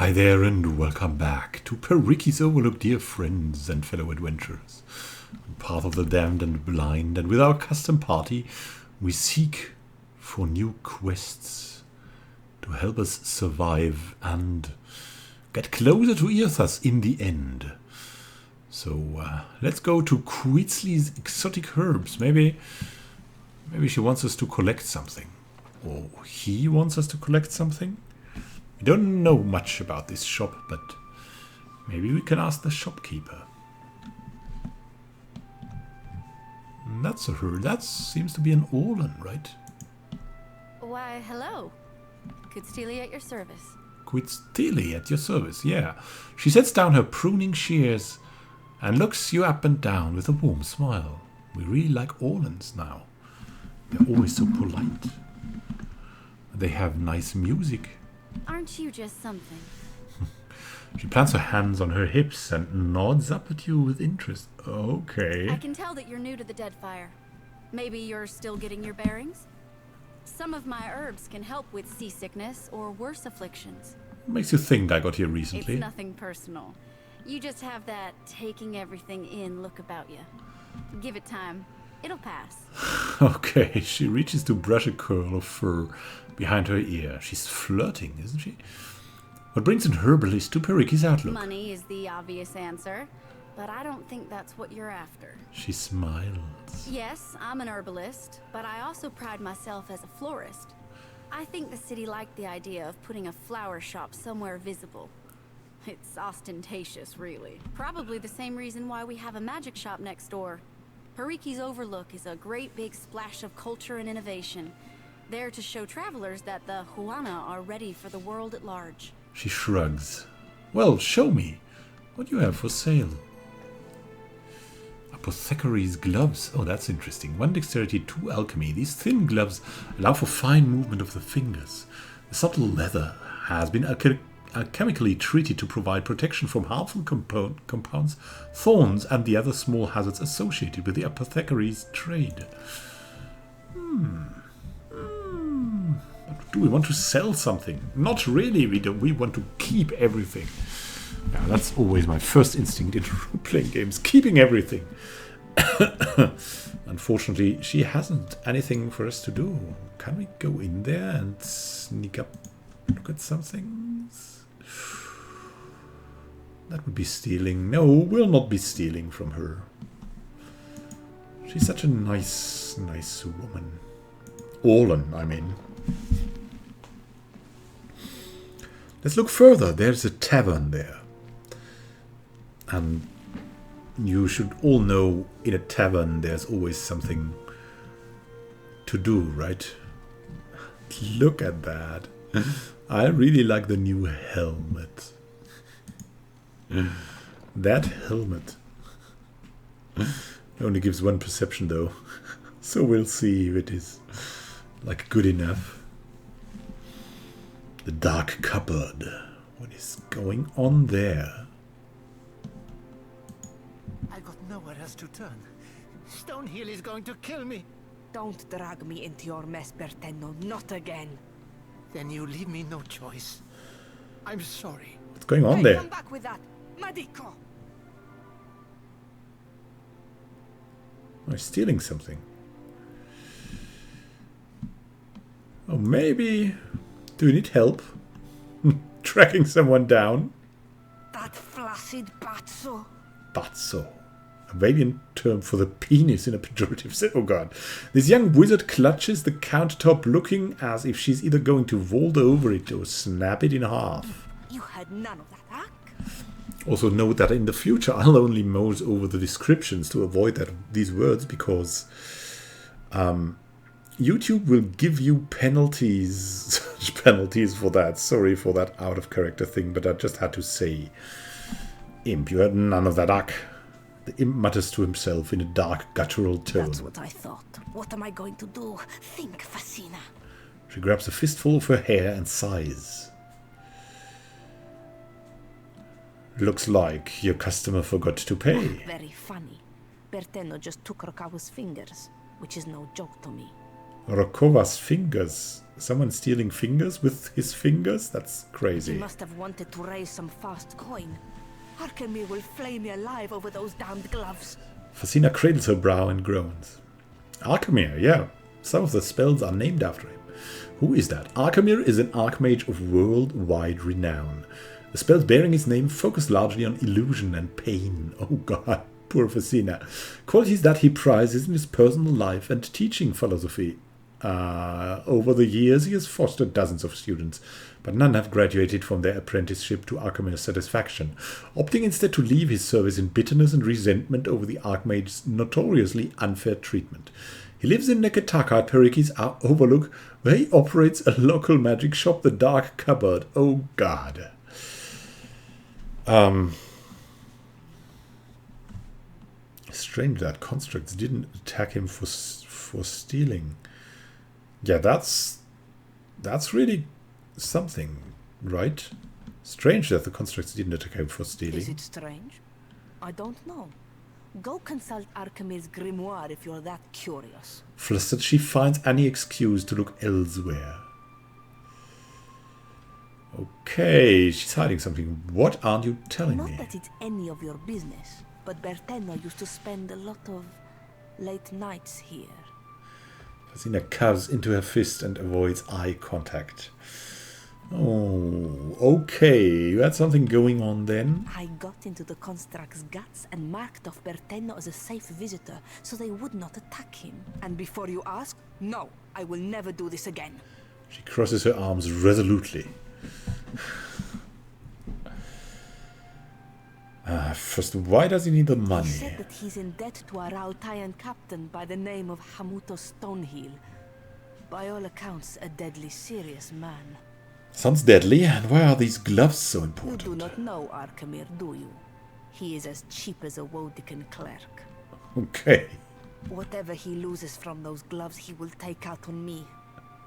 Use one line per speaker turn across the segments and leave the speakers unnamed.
Hi there and welcome back to Periki's Overlook, dear friends and fellow adventurers. Path of the damned and blind, and with our custom party we seek for new quests to help us survive and get closer to Earthas in the end. So let's go to Queetsley's exotic herbs. Maybe she wants us to collect something. Or he wants us to collect something. We don't know much about this shop, but maybe we can ask the shopkeeper. That's a her. That seems to be an Orlan, right?
Why, hello. Queetsley at your service.
Queetsley at your service, yeah. She sets down her pruning shears and looks you up and down with a warm smile. We really like Orlans now. They're always so polite. They have nice music.
Aren't you just something?
She plants her hands on her hips and nods up at you with interest. Okay.
I can tell that you're new to the Deadfire. Maybe you're still getting your bearings? Some of my herbs can help with seasickness or worse afflictions.
What makes you think I got here recently?
It's nothing personal. You just have that taking everything in look about you. Give it time. It'll pass.
Okay, she reaches to brush a curl of fur behind her ear. She's flirting, isn't she? What brings an herbalist to Periki's outlook?
Money is the obvious answer, but I don't think that's what you're after.
She smiles.
Yes, I'm an herbalist, but I also pride myself as a florist. I think the city liked the idea of putting a flower shop somewhere visible. It's ostentatious, really. Probably the same reason why we have a magic shop next door. Periki's Overlook is a great big splash of culture and innovation, there to show travelers that the Huana are ready for the world at large.
She shrugs. Well, show me. What do you have for sale? Apothecary's gloves. Oh, that's interesting. 1 dexterity, 2 alchemy. These thin gloves allow for fine movement of the fingers. The subtle leather has been chemically treated to provide protection from harmful compounds, thorns, and the other small hazards associated with the apothecary's trade. Do we want to sell something? Not really. We want to keep everything. Yeah, that's always my first instinct in role-playing games, keeping everything. Unfortunately, she hasn't anything for us to do. Can we go in there and sneak up, look at some things? That would be stealing. No, we'll not be stealing from her. She's such a nice woman. Orlan, I mean. Let's look further. There's a tavern there. And you should all know in a tavern there's always something to do, right? Look at that. I really like the new helmet. That helmet only gives 1 perception though. So we'll see if it is like good enough. The dark cupboard. What is going on there?
I got nowhere else to turn. Stonehill is going to kill me.
Don't drag me into your mess, Berteno. Not again.
Then you leave me no choice. I'm sorry.
What's going on
Hey,
there?
come back with that. Medico!
Oh, he's stealing something. Oh, maybe... Do you need help? Tracking someone down?
That flaccid batso.
Batso. A valiant term for the penis in a pejorative sense. Oh god. This young wizard clutches the countertop looking as if she's either going to vault over it or snap it in half.
You had none of that, huh?
Also note that in the future I'll only mouse over the descriptions to avoid these words because YouTube will give you penalties, such penalties for that. Sorry for that out of character thing, but I just had to say, Imp, you had none of that ack. The imp mutters to himself in a dark, guttural tone.
That's what I thought. What am I going to do? Think, Facina.
She grabs a fistful of her hair and sighs. Looks like your customer forgot to pay.
Very funny. Berteno just took Rokawa's fingers, which is no joke to me.
Rokova's fingers. Someone stealing fingers with his fingers? That's
He
crazy.
must have wanted to raise some fast coin. Arkemir will flay me alive over those damned gloves.
Fasina cradles her brow and groans. Arkemir, yeah. Some of the spells are named after him. Who is that? Arkemir is an archmage of worldwide renown. The spells bearing his name focus largely on illusion and pain. Oh god, poor Fasina. Qualities that he prizes in his personal life and teaching philosophy. Over the years, he has fostered dozens of students, but none have graduated from their apprenticeship to Archimede's satisfaction, opting instead to leave his service in bitterness and resentment over the Archmage's notoriously unfair treatment. He lives in Neketaka at Periki's Overlook, where he operates a local magic shop, the Dark Cupboard. Oh god. Strange that constructs didn't attack him for stealing. Yeah, that's really something, right? Strange that the constructs didn't attack him for stealing.
Is it strange? I don't know. Go consult Archimede's grimoire if you're that curious.
Flustered, she finds any excuse to look elsewhere. Okay, she's hiding something. What aren't you telling
Not
me?
that it's any of your business, but Berteno used to spend a lot of late nights here.
Fasina curves into her fist and avoids eye contact. Oh, okay. You had something going on then?
I got into the construct's guts and marked off Berteno as a safe visitor so they would not attack him. And before you ask, no, I will never do this again.
She crosses her arms resolutely. First, why does he need the
He
money?
said that he's in debt to a Rautayan captain by the name of Hamuto Stonehill. By all accounts, a deadly serious man.
Sounds deadly, and why are these gloves so
You
important?
do not know Arkemir, do you? He is as cheap as a Wodican clerk.
Okay.
Whatever he loses from those gloves, he will take out on me.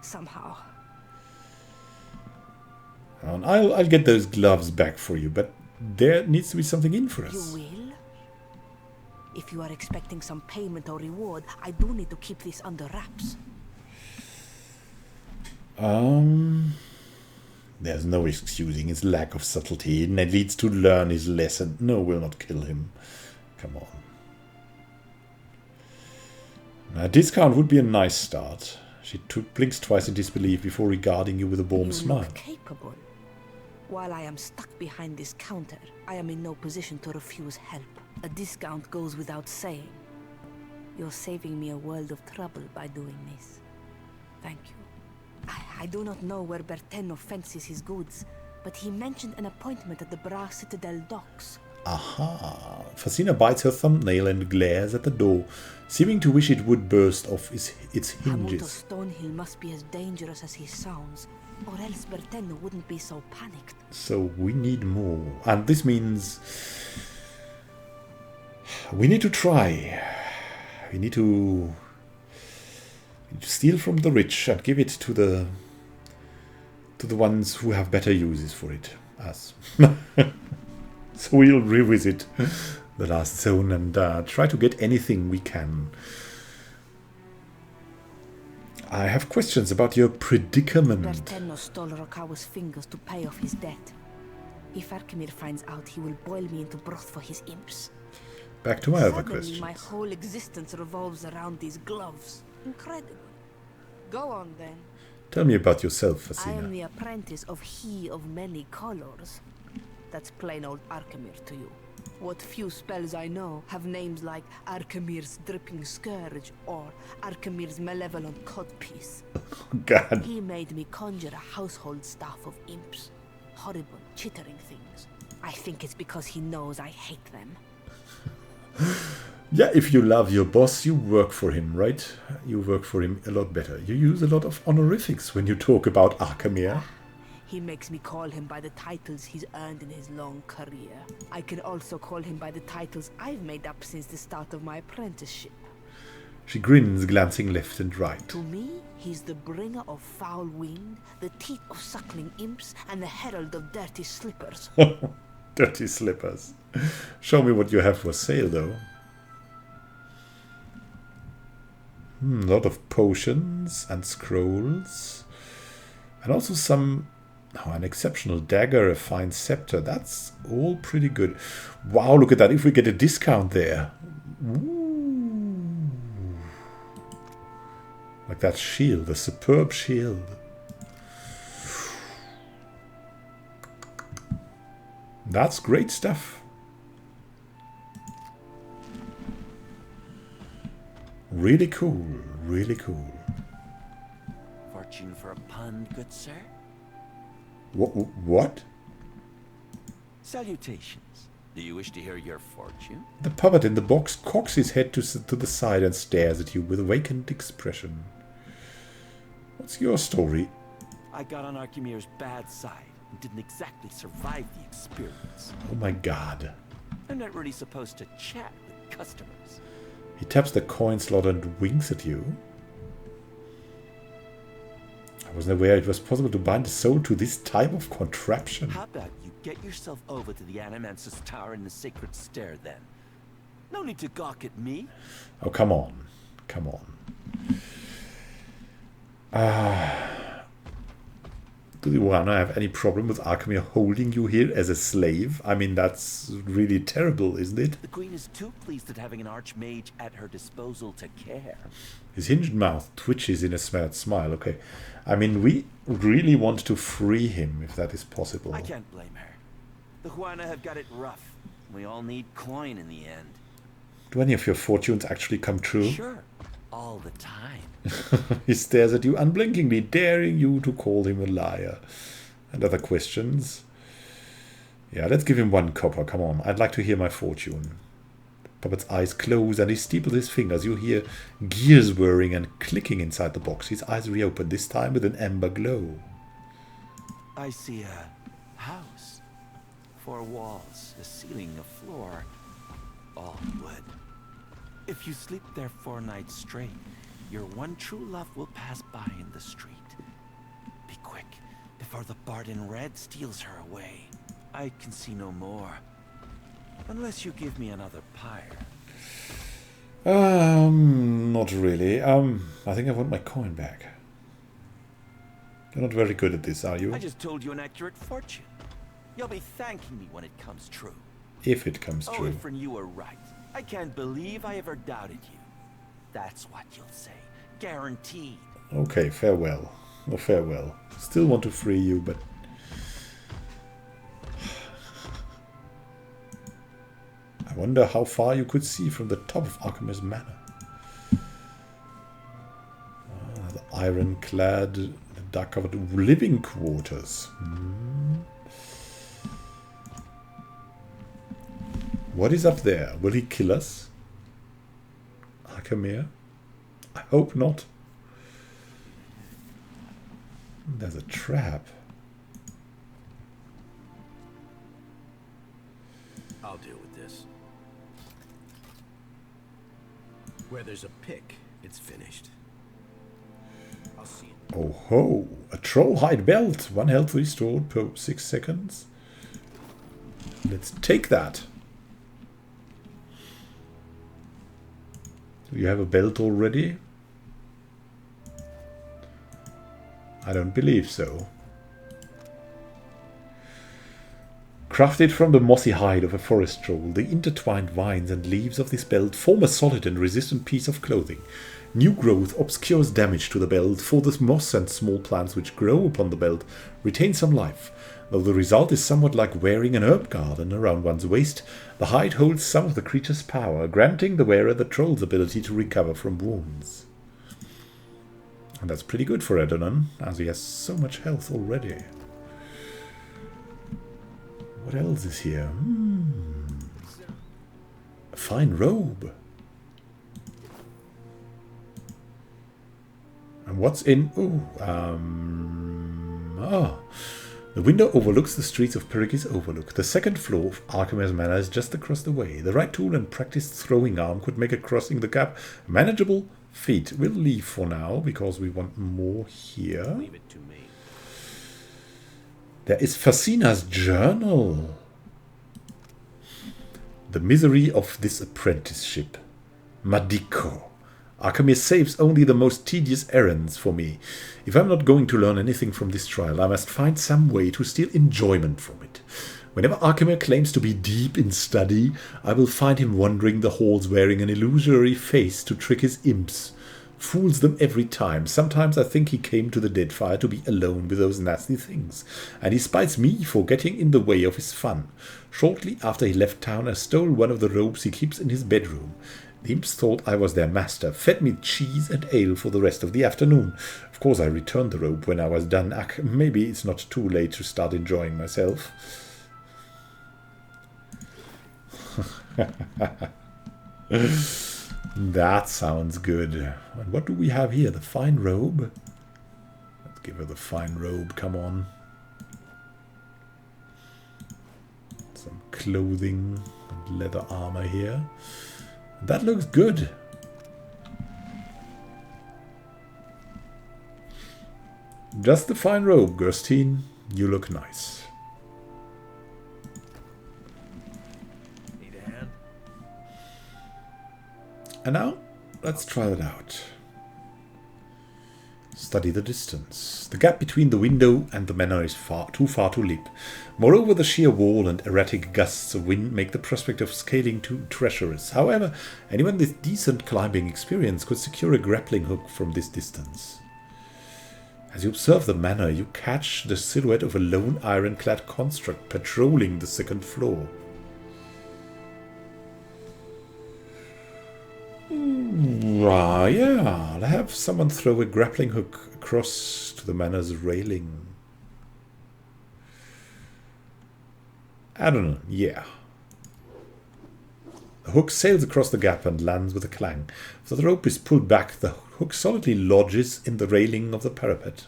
Somehow.
And I'll get those gloves back for you, but there needs to be something in for
You
us.
will? If you are expecting some payment or reward, I do need to keep this under wraps.
There's no excusing his lack of subtlety. Ned needs to learn his lesson. No, we'll not kill him. Come on. A discount would be a nice start. She blinks twice in disbelief before regarding you with a warm
You
smile.
look capable. While I am stuck behind this counter, I am in no position to refuse help. A discount goes without saying. You're saving me a world of trouble by doing this. Thank you. I do not know where Berteno fences his goods, but he mentioned an appointment at the Bra Citadel docks.
Aha. Fasina bites her thumbnail and glares at the door, seeming to wish it would burst off its
Hamuto
hinges.
Stonehill must be as dangerous as he sounds, or else Berteno wouldn't be so panicked.
So we need more. And this means we need to try. We need to steal from the rich and give it to the ones who have better uses for it. Us. So we'll revisit the last zone and try to get anything we can. I have questions about your predicament.
Berteno stole Rokawa's fingers to pay off his debt. If Arkemir finds out, he will boil me into broth for his imps.
Back to my other
Suddenly,
questions.
my whole existence revolves around these gloves. Incredible. Go on, then.
Tell me about yourself,
I am
Fasina.
the apprentice of He of Many Colors. That's plain old Arkemir to you. What few spells I know have names like Arkemir's Dripping Scourge or Arkemir's Malevolent Codpiece.
God.
He made me conjure a household staff of imps. Horrible, chittering things. I think it's because he knows I hate them.
Yeah, if you love your boss, you work for him, right? You work for him a lot better. You use a lot of honorifics when you talk about Arkemir.
He makes me call him by the titles he's earned in his long career. I can also call him by the titles I've made up since the start of my apprenticeship.
She grins, glancing left and right.
To me, he's the bringer of foul wind, the teeth of suckling imps, and the herald of dirty slippers.
Dirty slippers. Show me what you have for sale, though. A lot of potions and scrolls. And also some... Oh, an exceptional dagger, a fine scepter. That's all pretty good. Wow, look at that. If we get a discount there. Ooh. Like that shield, a superb shield. That's great stuff. Really cool, really cool.
Fortune for a pun, good sir?
What?
Salutations. Do you wish to hear your fortune?
The puppet in the box cocks his head to the side and stares at you with a vacant expression. What's your story?
I got on Archimere's bad side and didn't exactly survive the experience.
Oh my god.
I'm not really supposed to chat with customers.
He taps the coin slot and winks at you. I wasn't aware it was possible to bind a soul to this type of contraption.
How about you get yourself over to the Animancer's Tower in the Sacred Stair then? No need to gawk at me.
Oh, come on. Come on. Do you want to have any problem with Archimere holding you here as a slave? I mean, that's really terrible, isn't it?
The Queen is too pleased at having an archmage at her disposal to care.
His hinged mouth twitches in a smile. Okay. I mean, we really want to free him, if that is possible.
I can't blame her. The Juana have got it rough. We all need coin in the end.
Do any of your fortunes actually come true?
Sure. All the time.
He stares at you unblinkingly, daring you to call him a liar. And other questions? Yeah, let's give him 1 copper. Come on, I'd like to hear my fortune. The puppet's eyes close and he steeples his fingers. You hear gears whirring and clicking inside the box. His eyes reopen, this time with an amber glow.
I see a house. 4 walls, a ceiling, a floor. All wood. If you sleep there 4 nights straight, your one true love will pass by in the street. Be quick, before the bard in red steals her away. I can see no more. Unless you give me another pyre.
Not really. I think I want my coin back. You're not very good at this, are you?
I just told you an accurate fortune. You'll be thanking me when it comes true.
If it comes
Oh,
true.
Ifrin, you were right. I can't believe I ever doubted you. That's what you'll say. Guaranteed.
Okay, farewell. Oh, farewell. Still want to free you, but... I wonder how far you could see from the top of Archimere's Manor. The iron-clad, dark-covered living quarters. What is up there? Will he kill us? Archimere? I hope not. There's a trap.
I'll deal with this. Where there's a pick, it's finished. I'll see it.
Oh ho! A troll-hide belt! 1 health restored per 6 seconds. Let's take that. Do you have a belt already? I don't believe so. Crafted from the mossy hide of a forest troll, the intertwined vines and leaves of this belt form a solid and resistant piece of clothing. New growth obscures damage to the belt, for the moss and small plants which grow upon the belt retain some life. Though the result is somewhat like wearing an herb garden around one's waist, the hide holds some of the creature's power, granting the wearer the troll's ability to recover from wounds. And that's pretty good for Edonan, as he has so much health already. What else is here? A fine robe. And what's in... The window overlooks the streets of Periki's Overlook. The second floor of Archimere's Manor is just across the way. The right tool and practiced throwing arm could make a crossing the gap a manageable feat. We'll leave for now, because we want more here.
Leave it to me.
There is Fasina's journal. The misery of this apprenticeship. Madiko. Archimir saves only the most tedious errands for me. If I'm not going to learn anything from this trial, I must find some way to steal enjoyment from it. Whenever Archimir claims to be deep in study, I will find him wandering the halls wearing an illusory face to trick his imps. Fools them every time. Sometimes I think he came to the Deadfire to be alone with those nasty things, and he spites me for getting in the way of his fun. Shortly after he left town, I stole one of the robes he keeps in his bedroom. The imps thought I was their master, fed me cheese and ale for the rest of the afternoon. Of course I returned the robe when I was done. Maybe it's not too late to start enjoying myself. That sounds good. And what do we have here? The fine robe? Let's give her the fine robe, come on. Some clothing and leather armor here. That looks good. Just the fine robe, Gerstine. You look nice.
Need a hand?
And now, let's try it out. Study the distance. The gap between the window and the manor is too far to leap. Moreover, the sheer wall and erratic gusts of wind make the prospect of scaling too treacherous. However, anyone with decent climbing experience could secure a grappling hook from this distance. As you observe the manor, you catch the silhouette of a lone ironclad construct patrolling the second floor. Yeah, I'll have someone throw a grappling hook across to the manor's railing. I don't know, yeah. The hook sails across the gap and lands with a clang. After the rope is pulled back, the hook solidly lodges in the railing of the parapet.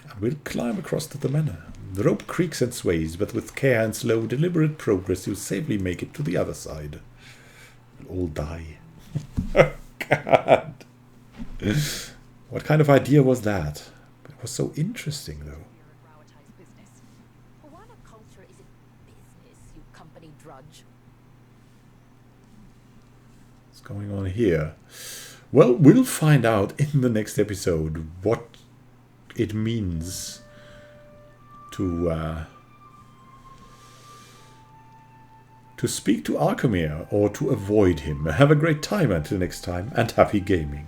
And we'll climb across to the manor. The rope creaks and sways, but with care and slow, deliberate progress, you'll safely make it to the other side. We'll all die. Oh, God. What kind of idea was that? It was so interesting, though.
What culture is it business, you company drudge?
What's going on here? Well, we'll find out in the next episode what it means to speak to Archimir or to avoid him. Have a great time until next time, and happy gaming.